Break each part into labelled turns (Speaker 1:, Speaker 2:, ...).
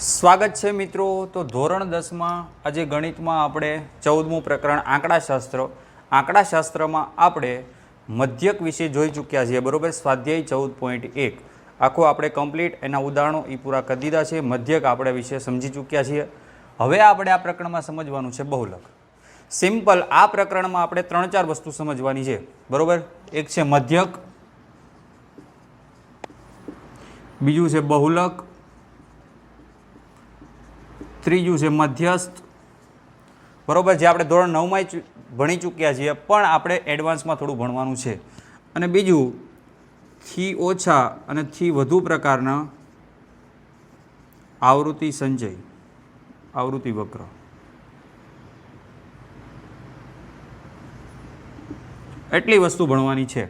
Speaker 1: સ્વાગત છે મિત્રો। તો ધોરણ 10 માં આજે ગણિતમાં આપણે 14મું પ્રકરણ આંકડાશાસ્ત્રમાં આપણે મધ્યક વિશે જોઈ ચૂક્યા છીએ બરોબર। સ્વાધ્યાય 14.1 આખો આપણે કમ્પ્લીટ એના ઉદાહરણો એ પૂરા કરી દીધા છે। મધ્યક આપણે વિશે સમજી ચૂક્યા છીએ। હવે આપણે આ પ્રકરણમાં સમજવાનું છે બહુલક। સિમ્પલ આ પ્રકરણમાં આપણે 3-4 વસ્તુ સમજવાની છે બરોબર। એક છે મધ્યક, બીજું છે બહુલક, ત્રીજું છે મધ્યસ્થ બરોબર, જે આપણે ધોરણ 9માં ભણી ચૂક્યા છીએ પણ આપણે એડવાન્સમાં થોડું ભણવાનું છે। અને બીજું થી ઓછા અને થી વધુ પ્રકારના આવૃત્તિ સંચય, આવૃત્તિ વક્ર। એટલી વસ્તુ ભણવાની છે।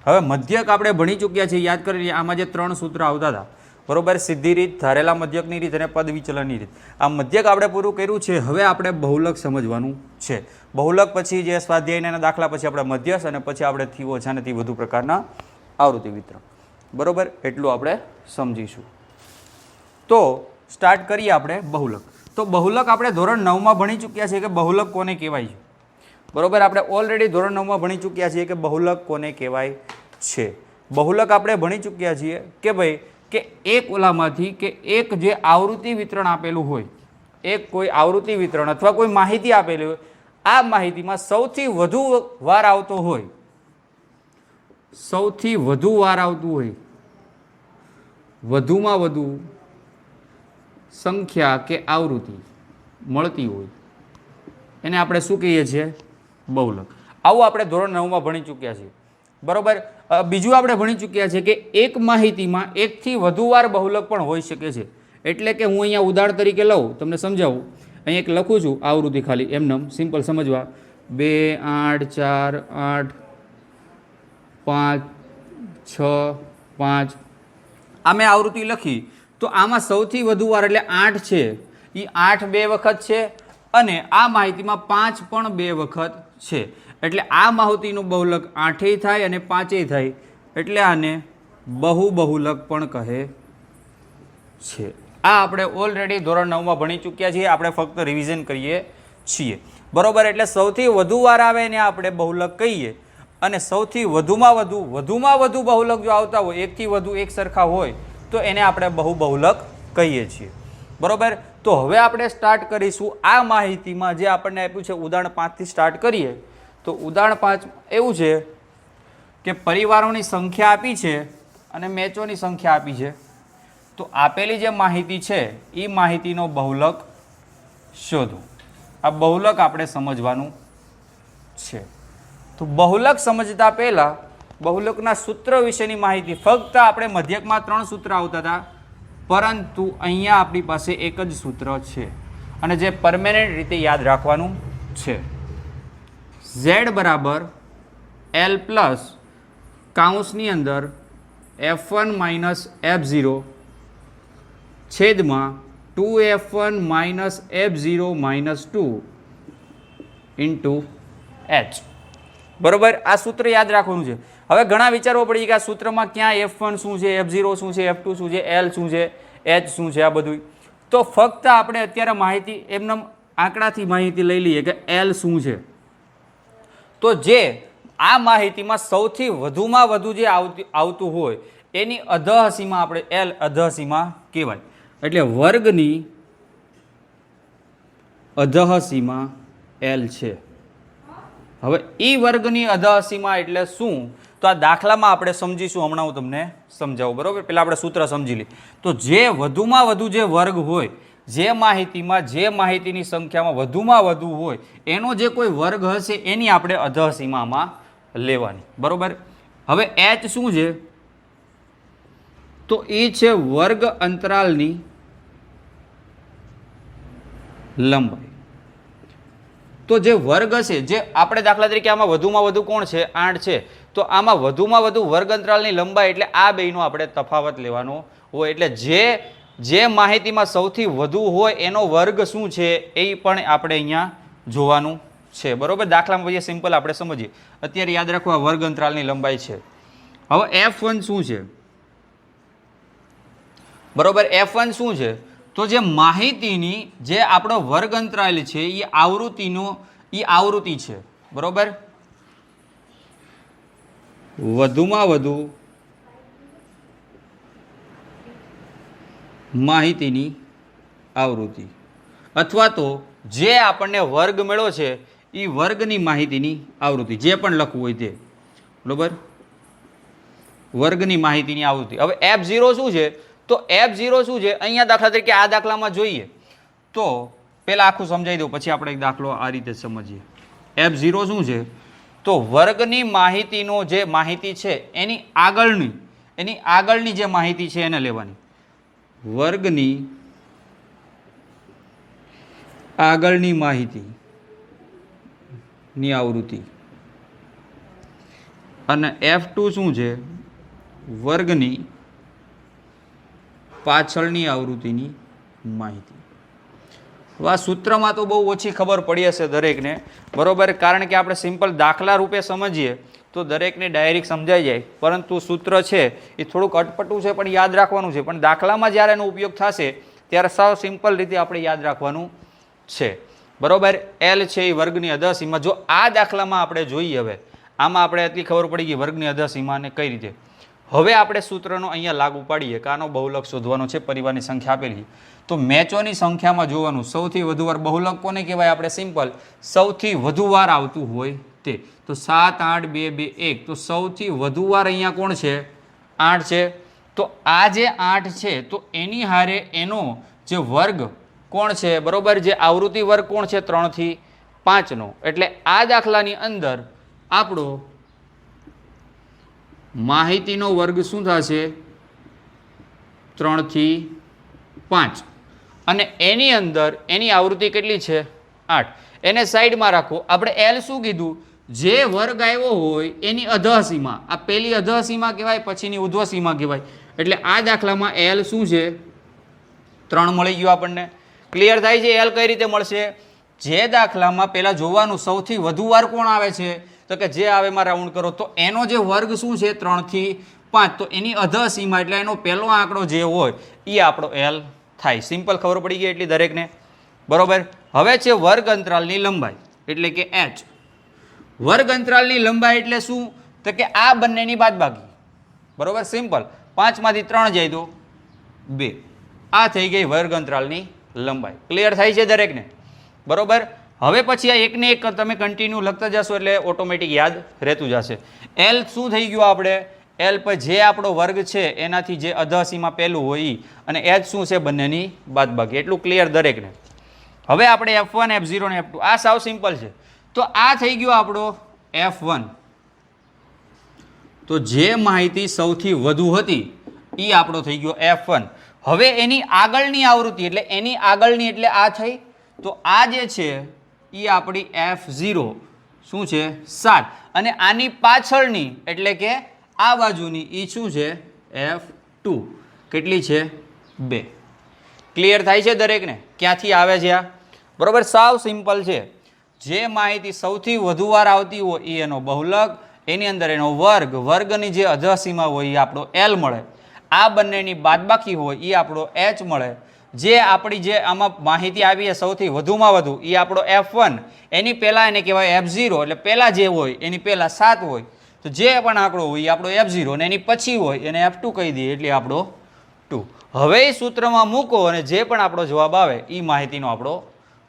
Speaker 1: હવે મધ્યક આપણે ભણી ચૂક્યા છીએ, યાદ કરી આમાં જે 3 સૂત્ર આવતા હતા બરોબર, સીધી રીત, ધારેલા મધ્યકની રીત અને પદ વિચલનની રીત। આ મધ્યક આપણે પૂરું કર્યું છે। હવે આપણે બહુલક સમજવાનું છે। બહુલક પછી જે સ્વાધ્યાયના દાખલા પછી આપણે મધ્યસ્થ અને પછી આપણે થી ઓછા અને થી વધુ પ્રકારના આવૃત્તિ વિતરણ બરોબર, એટલું આપણે સમજીશું। તો સ્ટાર્ટ કરીએ આપણે બહુલક। તો બહુલક આપણે ધોરણ 9માં ભણી ચૂક્યા છીએ કે બહુલક કોને કહેવાય છે બરોબર। આપણે ઓલરેડી ધોરણ 9માં ભણી ચૂક્યા છીએ કે બહુલક કોને કહેવાય છે। બહુલક આપણે ભણી ચૂક્યા છીએ કે ભાઈ કે એક ઓલામાંથી કે એક જે આવૃત્તિ વિતરણ આપેલું હોય, એક કોઈ આવૃત્તિ વિતરણ અથવા કોઈ માહિતી આપેલી હોય, આ માહિતીમાં સૌથી વધુ વાર આવતો હોય, સૌથી વધુ વાર આવતું હોય, વધુમાં વધુ સંખ્યા કે આવૃત્તિ મળતી હોય એને આપણે શું કહીએ છીએ? બહુલક। આવું આપણે ધોરણ 9માં ભણી ચૂક્યા છીએ બરોબર। બીજું આપણે ભણી ચૂક્યા છે કે એક માહિતીમાં એકથી વધુ વાર બહુલક પણ હોઈ શકે છે। એટલે કે હું અહીંયા ઉદાહરણ તરીકે લઉં, તમને સમજાવું। અહીં એક લખું છું આવૃત્તિ, ખાલી એમને સિમ્પલ સમજવા, 2 8 4 8 5 6 5 આ મેં આવૃત્તિ લખી। તો આમાં સૌથી વધુ વાર એટલે 8 છે, એ 8 2 વખત છે અને આ માહિતીમાં 5 પણ 2 વખત છે। એટલે આ માહિતીનું બહુલક 8 થાય અને 5 થાય, એટલે આને બહુલક પણ કહે છે। આ આપણે ઓલરેડી ધોરણ 9માં ભણી ચૂક્યા છીએ, આપણે ફક્ત રિવિઝન કરીએ છીએ બરોબર। એટલે સૌથી વધુ વાર આવે એને આપણે બહુલક કહીએ અને સૌથી વધુમાં વધુ બહુલક જો આવતા હોય, એકથી વધુ એક સરખા હોય તો એને આપણે બહુલક કહીએ છીએ બરોબર। તો હવે આપણે સ્ટાર્ટ કરીશું આ માહિતીમાં જે આપણને આપ્યું છે ઉદાહરણ 5 થી સ્ટાર્ટ કરીએ। તો ઉદાહરણ 5 એવું છે કે પરિવારોની સંખ્યા આપી છે અને મેચોની સંખ્યા આપી છે। તો આપેલી જે માહિતી છે એ માહિતીનો બહુલક શોધો। આ બહુલક આપણે સમજવાનું છે। તો બહુલક સમજતા પહેલા બહુલકના સૂત્ર વિશેની માહિતી, ફક્ત આપણે મધ્યકમાં 3 સૂત્ર આવતા હતા પરંતુ અહીંયા આપણી પાસે એક જ સૂત્ર છે અને જે પરમેનન્ટ રીતે યાદ રાખવાનું છે। z બરાબર l પ્લસ કાઉન્સની અંદર f1 માઇનસ f0 છેદમાં 2f1 minus f0 minus 2 into h બરોબર। આ સૂત્ર યાદ રાખવાનું છે। હવે ઘણા વિચારવો પડી કે આ સૂત્રમાં ક્યાં f1 શું છે, f0 શું છે, f2 શું છે, l શું છે, h શું છે, આ બધું। તો ફક્ત આપણે અત્યારે માહિતી એમને આંકડાથી માહિતી લઈ લઈએ કે l શું છે। તો જે આ માહિતીમાં સૌથી વધુમાં વધુ જે આવતું હોય એની અધઃસીમા આપણે l અધઃસીમા કહેવાય। એટલે વર્ગની અધઃસીમા l છે। હવે એ વર્ગની અધઃસીમા એટલે શું? તો આ દાખલામાં આપણે સમજીશું, હમણાં હું તમને સમજાવું બરોબર। પહેલા આપણે સૂત્ર સમજી લઈએ। તો જે વધુમાં વધુ જે વર્ગ હોય, જે માહિતીમાં જે માહિતીની સંખ્યામાં વધુમાં વધુ હોય એનો જે કોઈ વર્ગ હશે એની આપણે અધઃસીમામાં લેવાની બરોબર। હવે h શું છે? તો એ છે વર્ગ અંતરાલની લંબાઈ। તો જે વર્ગ હશે, જે આપણે દાખલા તરીકે આમાં વધુમાં વધુ કોણ છે? 8 છે। તો આમાં વધુમાં વધુ વર્ગ અંતરાલની લંબાઈ એટલે આ બેયનો આપણે તફાવત લેવાનો હોય। એટલે જે માહિતીમાં સૌથી વધુ હોય એનો વર્ગ શું છે એ પણ આપણે અહીંયા જોવાનું છે બરોબર। દાખલામાં પછી સિમ્પલ આપણે સમજીએ, અત્યારે યાદ રાખવા વર્ગ અંતરાલની લંબાઈ છે। હવે f1 શું છે બરોબર? f1 શું છે? તો જે માહિતીની જે આપણો વર્ગ અંતરાલ છે એ આવૃત્તિ છે, બરોબર. વધુમાં વધુ માહિતીની આવૃત્તિ અથવા તો જે આપણને વર્ગ મળ્યો છે એ વર્ગની માહિતીની આવૃત્તિ, જે પણ લખવું હોય તે, બરોબર. વર્ગની માહિતીની આવૃત્તિ. હવે F0 શું છે? તો F0 શું છે? અહીંયા દાખલા તરીકે આ દાખલામાં જોઈએ તો પહેલાં આખું સમજાવી દઉં, પછી આપણે એક દાખલો આ રીતે સમજીએ. F0 શું છે? તો વર્ગની માહિતીનો જે માહિતી છે એની આગળની જે માહિતી છે એને લેવાની. વર્ગની આગળની માહિતીની આવૃત્તિ. અને F2 શું છે? વર્ગની પાછળની આવૃત્તિની માહિતી. આ સૂત્રમાં તો બહુ ઓછી ખબર પડી હશે દરેકને, બરોબર, કારણ કે આપણે સિમ્પલ દાખલા રૂપે સમજીએ તો દરેકને ડાયરેક્ટ સમજાઈ જાય, પરંતુ સૂત્ર છે એ થોડુંક અટપટું છે પણ યાદ રાખવાનું છે. પણ દાખલામાં જ્યારે એનો ઉપયોગ થશે ત્યારે સાવ સિમ્પલ રીતે આપણે યાદ રાખવાનું છે, બરોબર. L છે એ વર્ગની અધસીમા. જો આ દાખલામાં આપણે જોઈએ, હવે આમાં આપણે એટલી ખબર પડી ગઈ વર્ગની અધસીમાને કઈ રીતે. હવે આપણે સૂત્રનો અહીંયા લાગુ પાડીએ કે આનો બહુલક શોધવાનો છે, પરિવારની સંખ્યા આપેલી. તો મેચોની સંખ્યામાં જોવાનું સૌથી વધુ વાર બહુલક કોને કહેવાય? આપણે સિમ્પલ સૌથી વધુ વાર આવતું હોય તે. તો 7, 8, 2, 2, 1. તો સૌથી વધુ વાર અહીંયા કોણ છે? 8 છે. તો આ જે 8 છે તો એની હારે એનો જે વર્ગ કોણ છે? બરોબર, જે આવૃત્તિ વર્ગ કોણ છે? 3 થી 5 નો. એટલે આ દાખલાની અંદર આપણો માહિતીનો વર્ગ શું થશે? 3 થી 5. અને એની અંદર એની આવૃત્તિ કેટલી છે? 8. એને સાઈડમાં રાખો. આપણે L શું કીધું? જે વર્ગ આવ્યો હોય એની અધસીમા. આ પહેલી અધસીમા કહેવાય, પછીની ઉધ્વસીમા કહેવાય. એટલે આ દાખલામાં L શું છે? 3 મળી ગયું આપણને. ક્લિયર થાય છે? L કઈ રીતે મળશે? જે દાખલામાં પહેલાં જોવાનું સૌથી વધુ વાર કોણ આવે છે, તો કે જે આવે એમાં રાઉન્ડ કરો. તો એનો જે વર્ગ શું છે? 3 થી 5. તો એની અધસીમા એટલે એનો પહેલો આંકડો જે હોય એ આપણો L થાય. સિમ્પલ ખબર પડી ગઈ એટલી દરેકને, બરોબર. હવે છે વર્ગ અંતરાલની લંબાઈ એટલે કે H. વર્ગ અંતરાલની લંબાઈ એટલે શું? તો કે આ બંનેની બાદબાકી, બરોબર. સિમ્પલ. 5 માંથી 3 જાય તો 2. આ થઈ ગઈ વર્ગ અંતરાલની લંબાઈ. ક્લિયર થાય છે દરેકને, બરોબર. હવે પછી આ એકને એક તમે કન્ટિન્યુ લખતા જશો એટલે ઓટોમેટિક યાદ રહેતું જશે. L શું થઈ ગયું આપણે? L પર જે આપણો વર્ગ છે એનાથી જે અધસીમા પહેલું હોય ઈ, અને H શું છે? બંનેની બાદબાકી. એટલું ક્લિયર દરેકને. હવે આપણે F1, F0 અને F2 આ સાવ સિમ્પલ છે. તો આ થઈ ગયો આપણો F1. તો જે માહિતી સૌથી વધુ હતી એ આપણો થઈ ગયો F1. હવે એની આગળની આવૃત્તિ એટલે એની આગળની એટલે આ થઈ. તો આ જે છે એ આપણી F0 શું છે? 7. અને આની પાછળની એટલે કે આ બાજુની એ શું છે? F2. કેટલી છે? 2. ક્લિયર થાય છે દરેકને? ક્યાંથી આવે છે આ? બરોબર, સાવ સિમ્પલ છે. જે માહિતી સૌથી વધુ વાર આવતી હોય એ એનો બહુલક, એની અંદર એનો વર્ગ, વર્ગની જે અધસીમા હોય એ આપણો L મળે. આ બંનેની બાદબાકી હોય એ આપણો H મળે. જે આપણી જે આમાં માહિતી આવી છે સૌથી વધુમાં વધુ એ આપણો F1. એની પહેલાં એને કહેવાય F0. એટલે પહેલાં જે હોય એની પહેલાં 7 હોય. તો જે પણ આંકડો હોય એ આપણો F0 અને એની પછી હોય એને F2 કહી દઈએ એટલે આપણો 2. હવે એ સૂત્રમાં મૂકો અને જે પણ આપણો જવાબ આવે એ માહિતીનો આપણો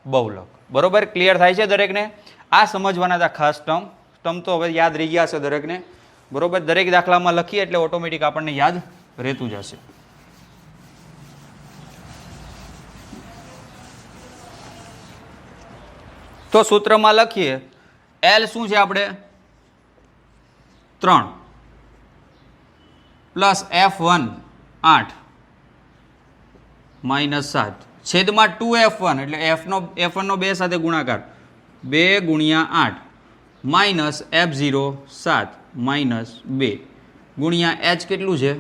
Speaker 1: બહુલક. બરોબર, ક્લિયર થાય છે દરેકને? આ સમજવાના હતા ખાસ ટર્મ તો હવે યાદ રહી ગયા છે દરેકને, બરોબર. દરેક દાખલામાં લખીએ એટલે ઓટોમેટિક આપણને યાદ રહેતું જશે. તો સૂત્રમાં લખીએ L શું છે આપણે? 3 પ્લસ F1 8 માઇનસ 7 છેદમાં 2F1 એટલે F1 નો 2 સાથે ગુણાકાર 2 ગુણ્યા 8 માઇનસ F0 7 માઇનસ 2 ગુણ્યા H કેટલું છે?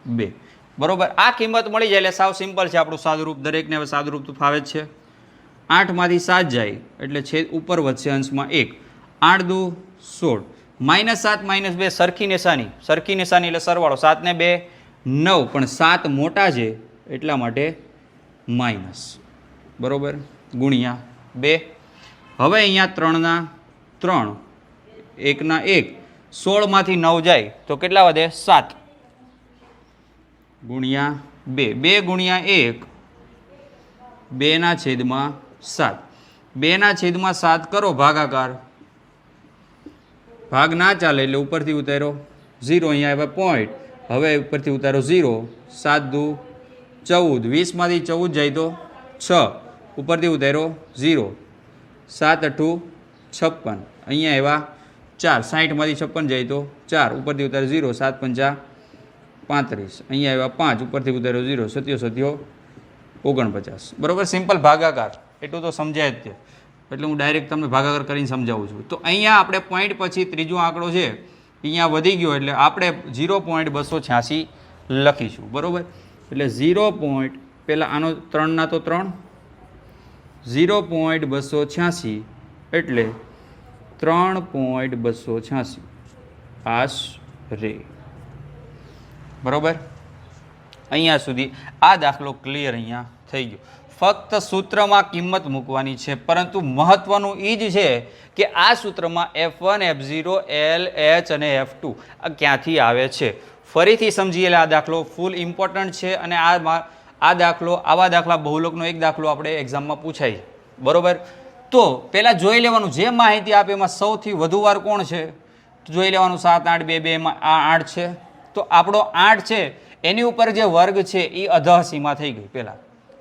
Speaker 1: 2. બરોબર, આ કિંમત મળી જાય એટલે સાવ સિમ્પલ છે આપણું સાદુરૂપ. દરેકને હવે સાદુરૂપ તો ફાવે જ છે. 8 માંથી 7 જાય એટલે છેદ ઉપર વધશે અંશમાં 1. 8 દુ 16 માઇનસ 7 માઇનસ 2 સરખી નિશાની એટલે સરવાળો. 7 ને 2 9 પણ 7 મોટા છે એટલા માટે માઇનસ, બરાબર, ગુણ્યા 2. હવે અહીંયા 3 ના 3, 1 ના 1, 16માંથી 9 જાય તો કેટલા વધે? 7 ગુણ્યા 2. 2 ગુણ્યા 1 2/7. 2/7 કરો ભાગાકાર. ભાગ ના ચાલે એટલે ઉપરથી ઉતાર્યો 0. અહીંયા આવ્યા પોઈન્ટ. હવે ઉપરથી ઉતાર્યો 0. 7 દુ 14. 20માંથી 14 જાય તો 6. ઉપરથી ઉતાર્યો 0. 7 8 56. અહીંયા આવ્યા 4. 60માંથી 56 જાય તો 4. ઉપરથી ઉતાર્યો 0. 7 5 35. અહીંયા આવ્યા 5. ઉપરથી ઉતાર્યો 0. 7 49. બરાબર, સિમ્પલ ભાગાકાર. એટલું તો સમજાય જ છે, એટલે હું ડાયરેક્ટ તમને ભાગાકાર કરીને સમજાવું છું. તો અહીંયા આપણે પોઈન્ટ પછી ત્રીજો આંકડો છે અહીંયા વધી ગયો એટલે આપણે 0.286 લખીશું. બરાબર, એટલે 0. પહેલાં આનો 3 ના તો 3, 0.286 એટલે 3.286 આશરે. બરાબર, અહીંયા સુધી આ દાખલો ક્લિયર અહીંયા થઈ ગયો. ફક્ત સૂત્રમાં કિંમત મૂકવાની છે, પરંતુ મહત્વનું એ જ છે કે આ સૂત્રમાં F1, F0, L, H અને F2 આ ક્યાંથી આવે છે. ફરીથી સમજીએ આ દાખલો ફૂલ ઇમ્પોર્ટન્ટ છે અને આ દાખલો, આવા દાખલા બહુલકનો એક દાખલો આપણે એક્ઝામમાં પૂછાય. બરાબર, તો પહેલાં જોઈ લેવાનું જે માહિતી આપે એમાં સૌથી વધુ વાર કોણ છે જોઈ લેવાનું. 7 8 2 2 માં 8 છે, તો આપણો 8 છે એની ઉપર જે વર્ગ છે એ અધઃ સીમા થઈ ગઈ પહેલાં.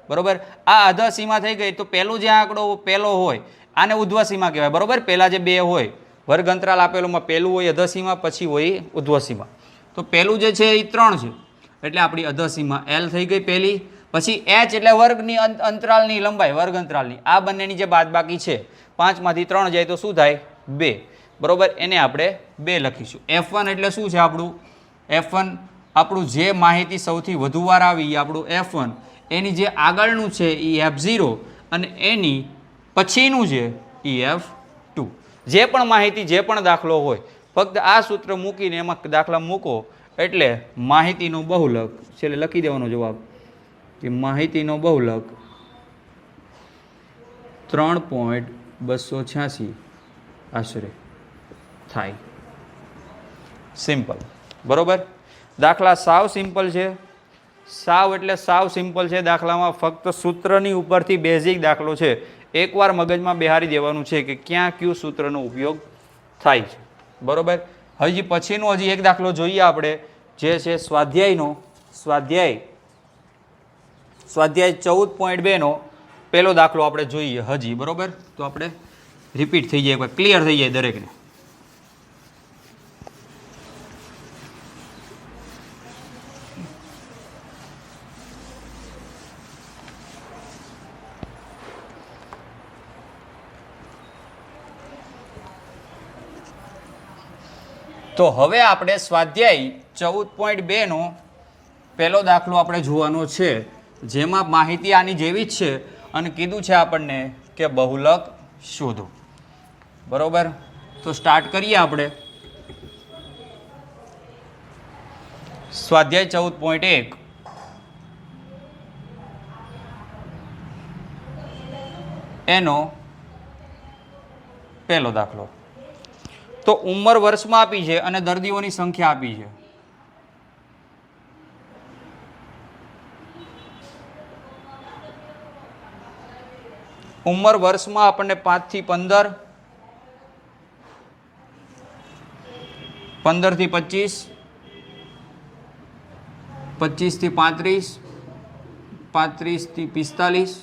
Speaker 1: બરાબર, આ અધઃ સીમા થઈ ગઈ તો પહેલું જે આંકડો પહેલો હોય આને ઉધ્વ સીમા કહેવાય. બરાબર, પહેલાં જે 2 હોય વર્ગ અંતરાલ આપેલોમાં પહેલું હોય અધઃ સીમા, પછી હોય ઉધ્વ સીમા. તો પહેલું જે છે એ 3 છે એટલે આપણી અધઃ સીમા L થઈ ગઈ પહેલી. પછી H એટલે વર્ગની અંતરાલની લંબાઈ, વર્ગ અંતરાલની. આ બંનેની જે બાદબાકી છે 5માંથી 3 જાય તો શું થાય? 2. બરાબર, એને આપણે 2 લખીશું. F1 એટલે શું છે આપણું? F1 આપણું જે માહિતી સૌથી વધુ વાર આવી એ આપણું F1. એની જે આગળનું છે એ F0 અને એની પછીનું છે એ F2. જે પણ માહિતી, જે પણ દાખલો હોય ફક્ત આ સૂત્ર મૂકીને એમાં દાખલા મૂકો એટલે માહિતીનો બહુલક છેલ્લે લખી દેવાનો જવાબ કે માહિતીનો બહુલક 3.286 આશરે થાય. સિમ્પલ. બરાબર, દાખલા સાવ સિમ્પલ છે. સાવ એટલે સાવ સિમ્પલ છે. દાખલામાં ફક્ત સૂત્રની ઉપરથી બેઝિક દાખલો છે. એકવાર મગજમાં બેહારી દેવાનું છે કે ક્યાં કયું સૂત્રનો ઉપયોગ થાય છે. બરાબર, હજી પછીનો એક દાખલો જોઈએ આપણે જે છે સ્વાધ્યાયનો. સ્વાધ્યાય 14.2 પહેલો દાખલો આપણે જોઈએ હજી. બરાબર, તો આપણે રિપીટ થઈ જાય, ક્લિયર થઈ જાય દરેકને. તો હવે આપણે સ્વાધ્યાય 14.2 પહેલો દાખલો આપણે જોવાનો છે, જેમાં માહિતી આની જેવી જ છે અને કીધું છે આપણને કે બહુલક શોધો. બરાબર, તો સ્ટાર્ટ કરીએ આપણે. સ્વાધ્યાય 14.1 એનો પહેલો દાખલો. તો ઉંમર વર્ષમાં આપી છે અને દર્દીઓની સંખ્યા આપી છે. ઉંમર વર્ષમાં આપણને 5 થી 15, 15 થી 25, 25 થી 35, 35 થી 45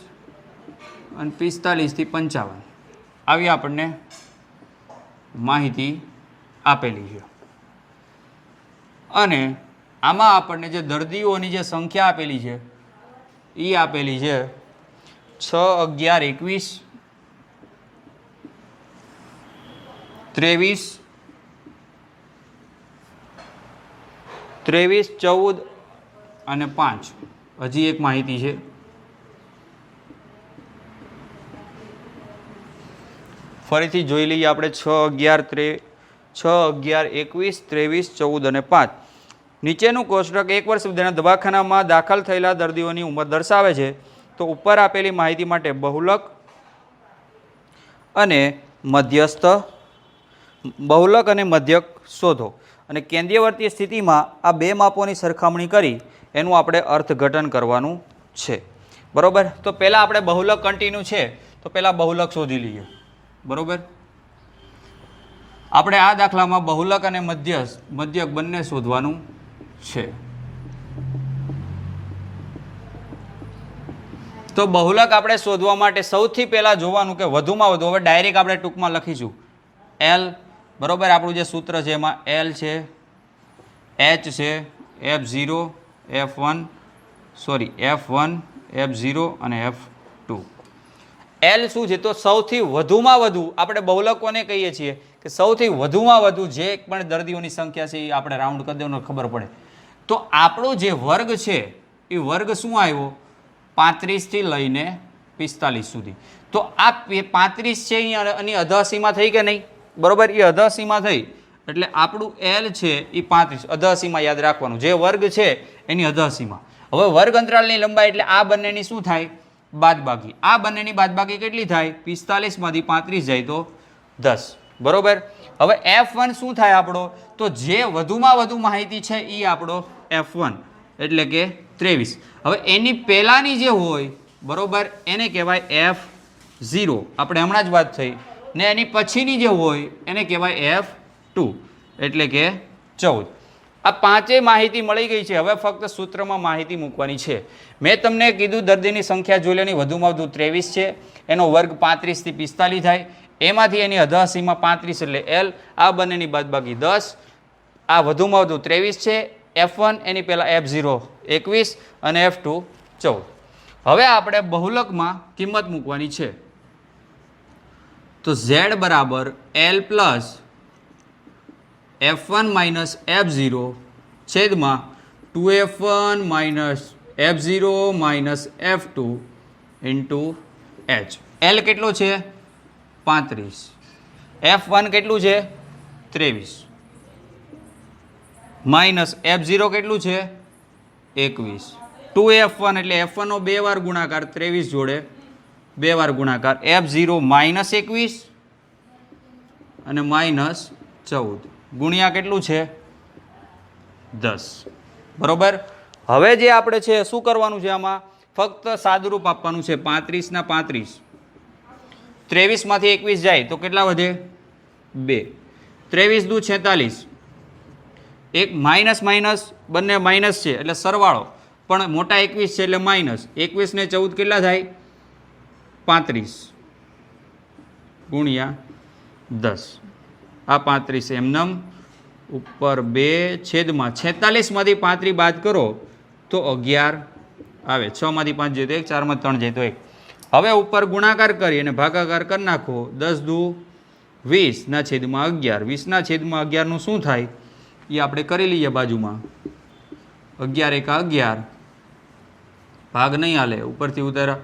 Speaker 1: અને 45 થી 55 આવી આપણને માહિતી આપેલી છે. અને આમાં આપણને જે દર્દીઓની જે સંખ્યા આપેલી છે એ આપેલી છે 6 11 21 23 14 અને 5. હજી એક માહિતી છે. ફરીથી જોઈ લઈએ આપણે 6 11 21 23 14 અને 5. નીચેનું કોષ્ટક 1 વર્ષ સુધીના દવાખાનામાં દાખલ થયેલા દર્દીઓની ઉંમર દર્શાવે છે. તો ઉપર આપેલી માહિતી માટે બહુલક અને મધ્યક શોધો અને કેન્દ્રીયવર્તી સ્થિતિમાં આ બે માપોની સરખામણી કરી એનું આપણે અર્થઘટન કરવાનું છે. બરોબર. તો પહેલાં આપણે બહુલક કન્ટિન્યુ છે તો પહેલાં બહુલક શોધી લઈએ. બરોબર. આપણે આ દાખલામાં બહુલક અને મધ્યક બંને શોધવાનું છે. તો બહુલક આપણે શોધવા માટે સૌથી પહેલાં જોવાનું કે વધુમાં વધુ, હવે ડાયરેક્ટ આપણે ટૂંકમાં લખીશું એલ. બરોબર. આપણું જે સૂત્ર છે એમાં એલ છે, એચ છે, F0 F1 F0 અને F2. એલ શું છે? તો સૌથી વધુમાં વધુ આપણે બહુલકોને કહીએ છીએ કે સૌથી વધુમાં વધુ જે પણ દર્દીઓની સંખ્યા છે એ આપણે રાઉન્ડ કરી દેવાનો ખબર પડે. તો આપણો જે વર્ગ છે એ વર્ગ શું આવ્યો? 35 થી લઈને 45 સુધી. તો આ 35 છે એની અધઃસીમા થઈ કે નહીં? બરોબર. એ અધઃસીમા થઈ એટલે આપણું એલ છે એ 35 અધઃસીમા યાદ રાખવાનું, જે વર્ગ છે એની અધઃસીમા. હવે વર્ગ અંતરાલની લંબાઈ એટલે આ બંનેની શું થાય? બાદબાકી. આ બંનેની બાદબાકી કેટલી થાય? 45 માંથી 35 જાય તો 10. બરોબર. હવે F1 શું થાય આપણો? તો જે વધુમાં વધુ માહિતી છે એ આપણો F1 એટલે કે 23. હવે એની પહેલાંની જે હોય બરોબર એને કહેવાય F0, આપણે હમણાં જ વાત થઈ. ને એની પછીની જે હોય એને કહેવાય F2 એટલે કે 14. આ પાંચેય માહિતી મળી ગઈ છે. હવે ફક્ત સૂત્રમાં માહિતી મૂકવાની છે. મેં તમને કીધું દર્દીની સંખ્યા જોઈ લેવાની, વધુમાં વધુ 23 છે, એનો વર્ગ 35 થી 45 થાય, એમાંથી એની અધઃસીમા 35 એટલે L, આ બંનેની બાદબાકી 10, આ વધુમાં વધુ 23 છે, F1 એની પહેલાં F0 21 અને F2 14. હવે આપણે બહુલકમાં કિંમત મૂકવાની છે. તો Z બરાબર L plus F1 minus F0 છેદમાં 2F1 minus F0 minus F2 into H. L કેટલો છે? 35. F1 કેટલું છે? 23. માઇનસ F0 કેટલું છે? 21. 2F1 એટલે F1 નો 2 વાર ગુણાકાર 23 જોડે 2 વાર ગુણાકાર, F0 માઇનસ 21 અને માઇનસ 14 ગુણ્યા કેટલું છે? 10. બરોબર. હવે જે આપણે છે શું કરવાનું છે? આમાં ફક્ત સાદુરૂપ આપવાનું છે. 35 ના 35, 23 માંથી 21 જાય તો કેટલા વધે? 2. 23 દુ 46. એક માઇનસ માઇનસ બંને માઇનસ છે એટલે સરવાળો, પણ મોટા 21 છે એટલે માઇનસ 21 ને 14 કેટલા થાય? 35 ગુણ્યા 10. આ 35 એમનમ ઉપર 2 છેદમાં 46 માંથી 35 બાદ કરો તો 11 આવે. 6 માંથી 5 જાય તો 1, 4 માં 3 જાય તો 1. હવે ઉપર ગુણાકાર કરી અને ભાગાકાર કરી નાખો. 10 દુ 20 ના છેદમાં 11. 20 ના છેદમાં 11 નું શું થાય એ આપણે કરી લઈએ બાજુમાં. 11 એકા 11, ભાગ નહીં હાલે, ઉપરથી ઉતારા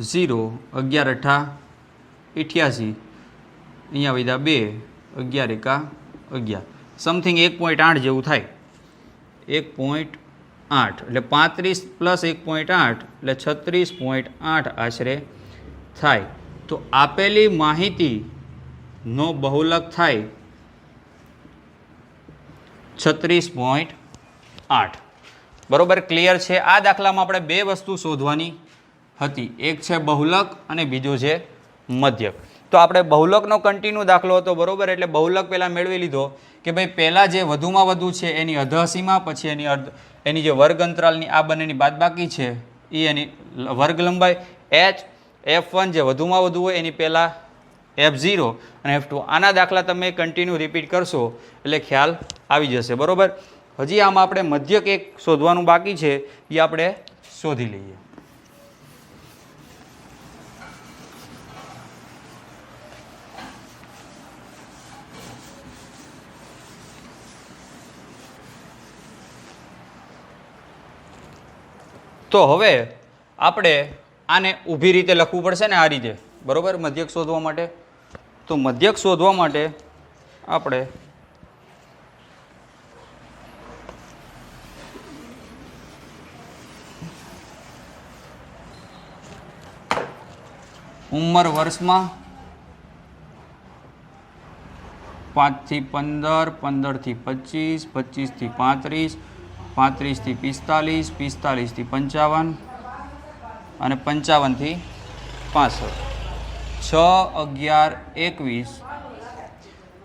Speaker 1: 0, 11 અઠા 88, અહીંયા વધ્યા 2, 11 એકા 11, સમથિંગ 1.8 જેવું થાય. 1.8 એટલે 35 પ્લસ 1.8 એટલે 36.8 આશરે થાય. તો આપેલી માહિતીનો બહુલક થાય 36.8. બરોબર. ક્લિયર છે? આ દાખલામાં આપણે બે વસ્તુ શોધવાની હતી, એક છે બહુલક અને બીજો છે મધ્યક. તો આપણે બહુલકનો કન્ટિન્યુ દાખલો હતો. બરોબર. એટલે બહુલક પહેલાં મેળવી લીધો કે ભાઈ પહેલાં જે વધુમાં વધુ છે એની અધઃસીમા, પછી એની જે વર્ગ અંતરાલની આ બંનેની બાદબાકી છે એ એની વર્ગ લંબાઈ, H F1 જે વધુમાં વધુ હોય એની પહેલાં F0 અને F2. આના દાખલા તમે કન્ટિન્યુ રિપીટ કરશો એટલે ખ્યાલ આવી જશે. બરોબર. હજી આમાં આપણે મધ્યક એક શોધવાનું બાકી છે, એ આપણે શોધી લઈએ. તો હવે આપણે આને ઊભી રીતે લખવું પડશે ને, આ રીતે. બરોબર. મધ્યક શોધવા માટે, તો મધ્યક શોધવા માટે આપણે ઉંમર વર્ષમાં 5 થી 15, 15 થી 25, 25 થી 35, 35 થી 45, 45 થી 55 અને 55 થી 65. 6, 11, 21,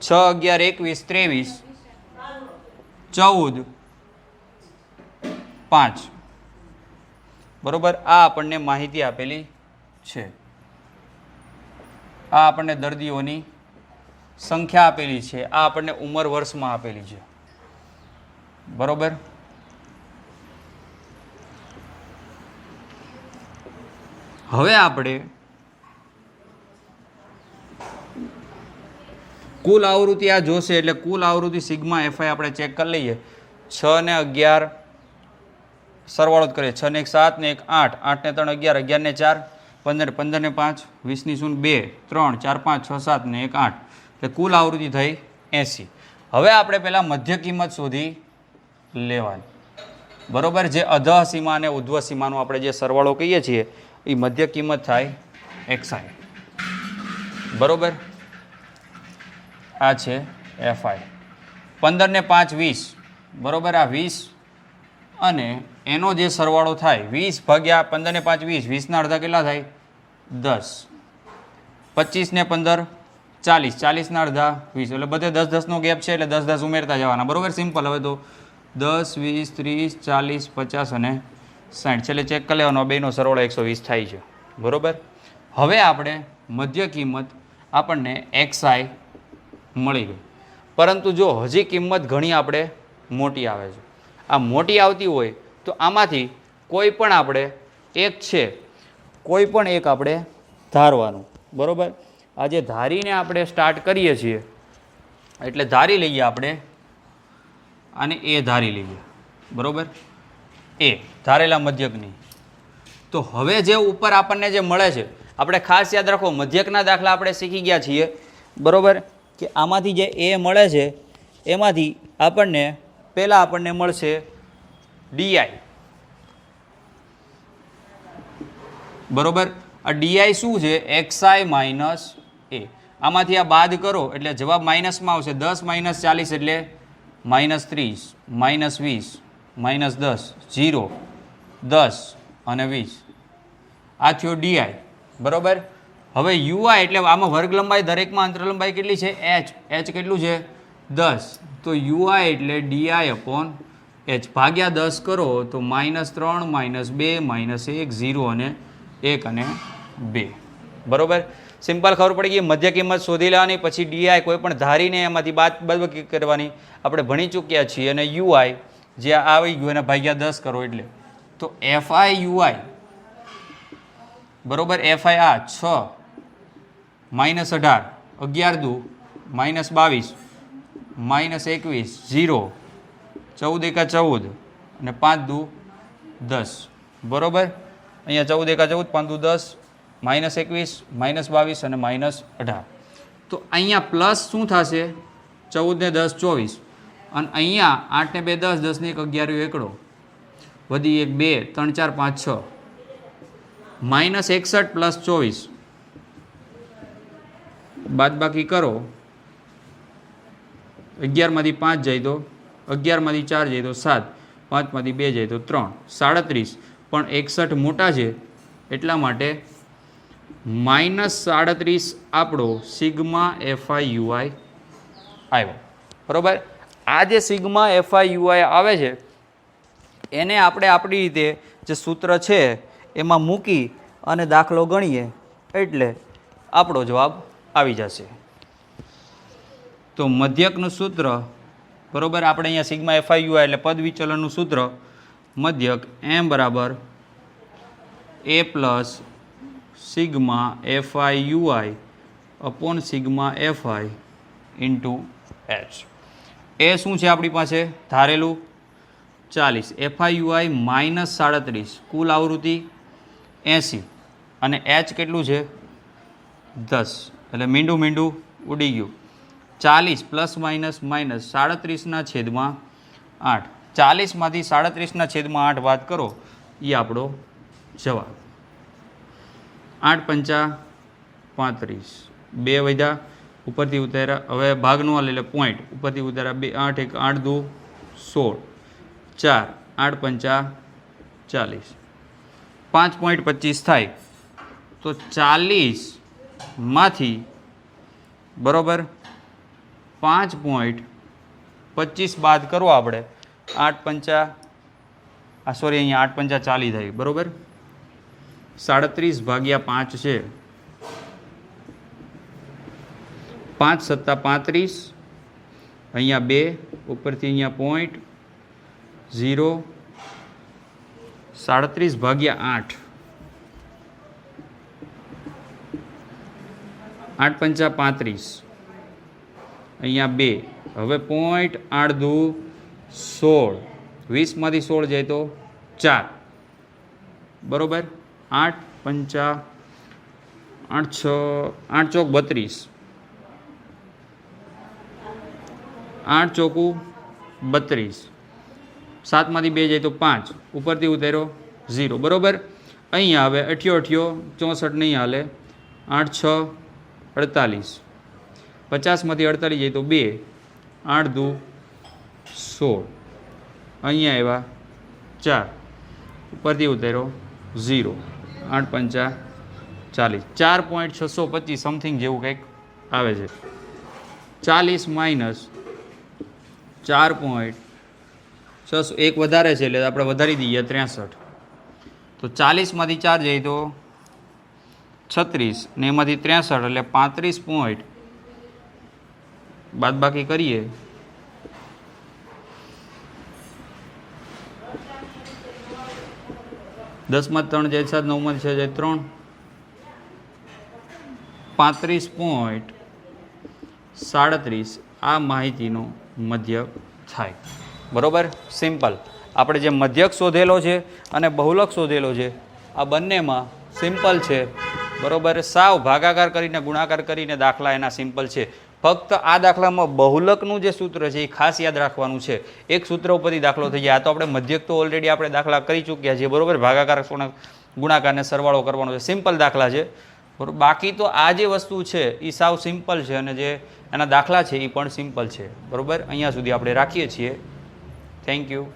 Speaker 1: 6, 11, 21, 23, 14, 5. બરોબર. આ આપણને માહિતી આપેલી છે. આ આપણને દર્દીઓની સંખ્યા આપેલી છે. આ આપણને ઉંમર વર્ષમાં આપેલી છે. બરોબર. હવે આપણે કુલ આવૃત્તિ આ જોશે એટલે કુલ આવૃત્તિ સિગ્મા એફઆઈ આપણે ચેક કરી લઈએ. 6 ને 11 સરવાળો જ કરીએ. 6 ને 1 7 ને 1 8, 8 ને 3 11, 11 ને 4 15, 15 ને 5 20 ની 0 2 3 4 5 6 7 ને 1 8 એટલે કુલ આવૃત્તિ થઈ 80. હવે આપણે પહેલાં મધ્ય કિંમત શોધી લેવાની. બરોબર. જે અધઃ સીમા અને ઉધ્વ સીમાનો આપણે જે સરવાળો કહીએ છીએ એ મધ્ય કિંમત થાય એક્સઆઈ. બરોબર. આ છે એફઆઈ. 15 ને 5 20. બરોબર. આ 20 અને એનો જે સરવાળો થાય 20 ભાગ્યા 15 ને 5 20, 20 ના અડધા કેટલા થાય 10. 25 ને 15 40, 40 ના અડધા 20 એટલે બધે 10 10 નો ગેપ છે એટલે 10 10 ઉમેરતા જવાના. બરોબર. સિમ્પલ. હવે તો 10 20 30 40 50 અને 60 છેલ્લે ચેક કરી લેવાનો. બેનો સરવાળો 120 થાય છે. બરોબર. હવે આપણે મધ્ય કિંમત આપણને એક્સઆઈ મળી ગઈ. પરંતુ જો હજી કિંમત ઘણી આપણે મોટી આવે છે. આ મોટી આવતી હોય તો આમાંથી કોઈ પણ આપણે એક છે કોઈ પણ એક આપણે ધારવાનું. બરોબર. આજે ધારીને આપણે સ્ટાર્ટ કરીએ છીએ એટલે ધારી લઈએ આપણે અને એ ધારી લઈએ. બરોબર. એ ધારેલા મધ્યકની. તો હવે જે ઉપર આપણને જે મળે છે આપણે ખાસ યાદ રાખો મધ્યકના દાખલા આપણે શીખી ગયા છીએ. બરોબર. કે આમાંથી જે એ મળે છે એમાંથી આપણને પહેલાં આપણને મળશે ડીઆઈ. બરોબર. આ ડીઆઈ શું છે એક્સઆઈ માઇનસ એ. આમાંથી આ બાદ કરો એટલે જવાબ માઇનસમાં આવશે. 10 માઇનસ 40 એટલે માઇનસ 30, માઇનસ 20, માઇનસ 10, 0, 10 અને 20. આ થયો ડીઆઈ. બરોબર. હવે યુઆઈ એટલે આમાં વર્ગ લંબાઈ દરેકમાં અંતર લંબાઈ કેટલી છે એચ. એચ કેટલું છે 10. તો યુઆઈ એટલે ડીઆઈ અપોન એચ ભાગ્યા 10 કરો તો -3, -2, -1, 0 અને 1 અને 2. બરોબર. સિમ્પલ ખબર પડી ગઈ. મધ્ય કિંમત શોધી લેવાની પછી ડીઆઈ કોઈ પણ ધારીને એમાંથી બાદબાકી કરવાની આપણે ભણી ચૂક્યા છીએ. અને યુઆઈ જે આવી ગયું એને ભાગ્યા 10 કરો એટલે તો એફઆઈ યુઆઈ. બરોબર. એફઆઈ આ 6 -18, 11 દુ -22, -21, 0, 14 એકા 14 અને 5 દુ 10. બરોબર. અહીંયા 14 એકા 14, 5 દુ 10, -21, -22 અને -18. તો અહીંયા પ્લસ શું થશે 14 ને 10 24 અને અહીંયા 8 ને 2 10, 10 ને 1 11 એકડો વધી 1 2 3 4 5 6 -61 પ્લસ 24 બાદ બાકી કરો 11 માંથી 5 જાય તો 11 માંથી 4 જાય તો 7, 5 માંથી 2 જાય તો 3, 37 પણ 61 મોટા છે એટલા માટે -37 આપણો સિગ્મા એફઆઈ યુઆઈ આવ્યો. બરોબર. આ જે સિગ્મા એફઆઈ યુઆઈ આવે છે એને આપણે આપણી રીતે જે સૂત્ર છે એમાં મૂકી અને દાખલો ગણીએ એટલે આપણો જવાબ આવી જશે. તો મધ્યકનું સૂત્ર. બરોબર. આપણે અહીંયા સિગ્મા એફઆઈ યુઆઈ એટલે પદ વિચલનનું સૂત્ર મધ્યક એમ બરાબર A plus sigma FI UI upon sigma FI into H. એ શું છે આપણી પાસે ધારેલું 40, એફઆઈ યુઆઈ -37, કુલ આવૃત્તિ 80 અને એચ કેટલું છે 10 એટલે મીંડું મીંડું ઉડી ગયું. 40 પ્લસ માઇનસ માઇનસ 37 છેદમાં 8. 40 માંથી 37 છેદમાં 8 બાદ કરો એ આપણો જવાબ. 8 પંચા 35 2 વધ્યા ઉપરથી ઉતાર્યા હવે ભાગનું આ લઈ લે પોઈન્ટ ઉપરથી ઉતાર્યા 2 8 1 8 2 16 4 8 5 40 5.25 થાય તો 40 માંથી બરોબર 5.25 બાદ કરો આપણે 8 પંચા સોરી અહીંયા 8 પંચા 40 થાય બરોબર 37 ભાગ્યા 5 છે 5 સત્તા 35 અહીંયા 2 ઉપરથી અહીંયા પોઈન્ટ 0 37 ભાગ્યા 8 8 પંચા 35 અહીંયા 2 હવે પોઈન્ટ 8 દુ 16 20માંથી 16 જાય તો 4 બરોબર 8 પંચા 8 6 8 ચોક 32 8 ચોકું 32 7માંથી 2 જાય તો 5 ઉપરથી ઉતાર્યો 0 બરોબર અહીંયા હવે 88 64 નહીં હાલે 8 6 48 50માંથી 48 જાય તો 2 8 દુ 16 અહીંયા આવ્યા 4 ઉપરથી ઉતાર્યો 0 8 પંચા 40 4.625 સમથિંગ જેવું કંઈક આવે છે 40 માઇનસ 4.6 એક વધારે છે એટલે આપણે વધારી દઈએ 63 તો 40માંથી 4 જાય તો 36 ને એમાંથી 63 એટલે 35 પોઈન્ટ બાદ બાકી કરીએ 10માંથી 3 જાય 7 9માંથી 6 જાય 3 35.37 આ માહિતીનો મધ્યક થાય બરોબર સિમ્પલ આપણે જે મધ્યક શોધેલો છે અને બહુલક શોધેલો છે આ બંનેમાં સિમ્પલ છે બરોબર સાવ ભાગાકાર કરીને ગુણાકાર કરીને દાખલા એના સિમ્પલ છે ફક્ત આ દાખલામાં બહુલકનું જે સૂત્ર છે એ ખાસ યાદ રાખવાનું છે એક સૂત્ર ઉપરથી દાખલો થઈ જાય આ તો આપણે મધ્યક તો ઓલરેડી આપણે દાખલા કરી ચૂક્યા છીએ બરોબર ભાગાકાર ગુણાકારને સરવાળો કરવાનો છે સિમ્પલ દાખલા છે બરોબર બાકી તો આ જે વસ્તુ છે એ સાવ સિમ્પલ છે અને જે એના દાખલા છે એ પણ સિમ્પલ છે બરોબર અહીંયા સુધી આપણે રાખીએ છીએ થેન્ક યુ